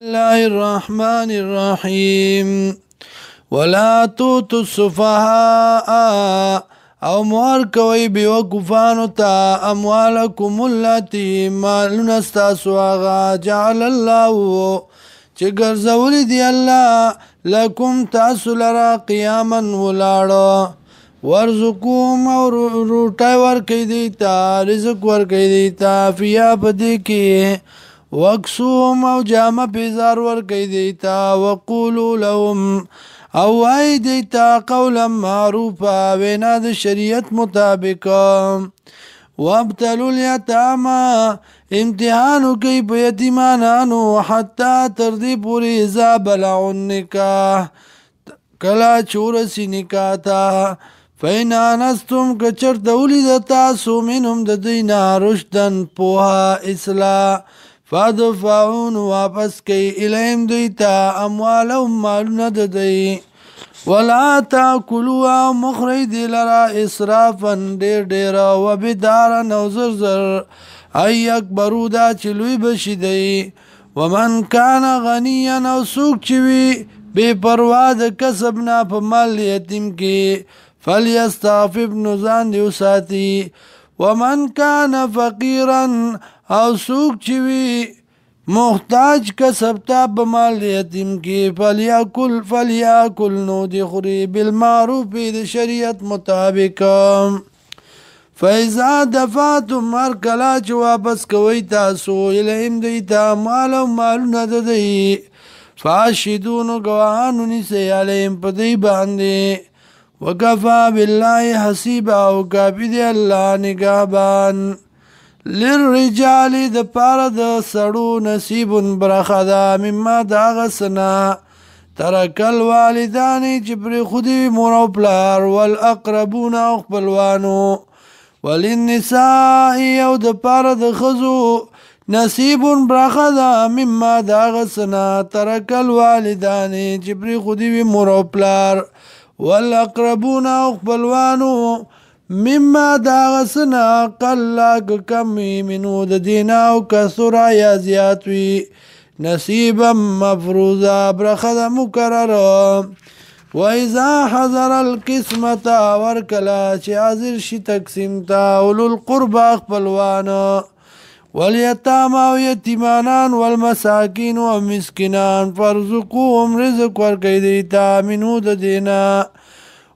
الله الرحمن الرحيم ولا توتوا السفهاء او مهر کوي بیوقفانو تا اموالکم التي مالنا استاسو آغا جعل الله چه گرزولی دی الله لکم تاسو لرا قیاما ولاړو ورزقوم او روټای ورکی دیتا رزق ورکی دیتا فیا پدی کی وکسوم او جامع پیزار ورکی دیتا وقولو لهم او ای دیتا قولا معروفا وینا د شریعت مطابق وابتلو الیتاما امتحانو کی په یتیمانانو حتی تر دې پورې اذا بلغوا النکاح کلا چورسی نکاح تا فین آنستم کچر دولید تاسو منهم د دینا رشدن پوها اصلاح فادفعون واپس کئی الہم دیتا اموالهم مالون ددئی ولا تاکلوا مخری دی لرا اسرافا دیر دیر و بدارا نوزر زر ای اکبرو دا چلوی بشیدئی ومن کان غنیا نو سوک چوی بے پرواد کسبنا پا مال یتیم کی فلیستغفف نزان دیو ساتی ومن کان فقیرا او سوک چوی محتاج کسبتا بمال یتیم کی فلیاکل نو دی خوری بالمعروف دی شریعت مطابق فیضا دفاتم هر کلا چه واپس کوئی تاسو الہم دیتا مالو نددئی فاشدونو گواهانو نیسی علیم پدی باندی وکفا باللہ حسیبا وکافی دی اللہ نگابان للرجال د پاره د سړو نصیب برخه ده مما د هغه څه نه ترک الوالدان چې پرېښودي مور او پلار والاقربون او خپلوانو وللنساء او د پاره د ښځو نصیب برخه ده مما د هغه څه نه ترک الوالدان چې پرېښودي مور او پلار والاقربون او خپلوانو مما داغسنا قلق کمی منو د دینا او کسرا یا زیاتوی نصیبا مفروضا برخد مکرر و اذا حضر القسمتا ورکلا چه حاضر شی تقسیمتا اولو القربا اخپلوان والیتاما و یتیمانان والمساکین و مسکنان فرزقوهم رزق ورکی دیتا منو د دینا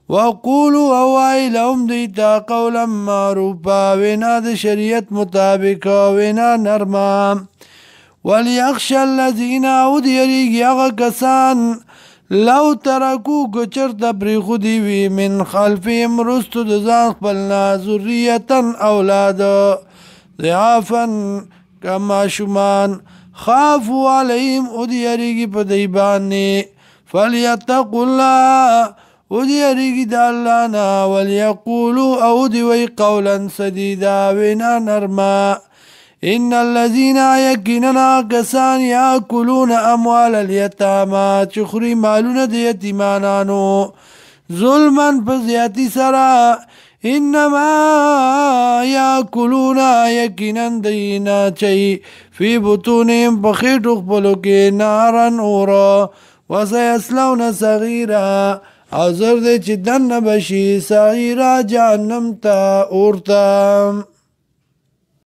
وقولو اوائی لهم دیتا قولا معروفا وینا د شریعت مطابق وینا نرما ولیخش اللذین او دیریگی اغا کسان لو ترکو کچر تبریخو دیوی من خلفیم رستو دزان خپلنا ذریتا اولاد ضعافا کما شمان خافو علیهم او دیریگی پا دیبانی فلیتقو اللہ او دی اریگی دا اللہ نا ولیقولو او دی وی قولا سدیدا وینا نرما ان اللذین یکننا کسان یاکلون اموال الیتاما چخری مالون دی یتیمانانو ظلمن پزیاتی سرا انما یاکلون یکنن دینا چی فی بطونیم پخیٹ اخبلو کے نارن اورا وسیسلون صغیرا او زر دے چی دن بشی سعیرا جہنم تا اورتا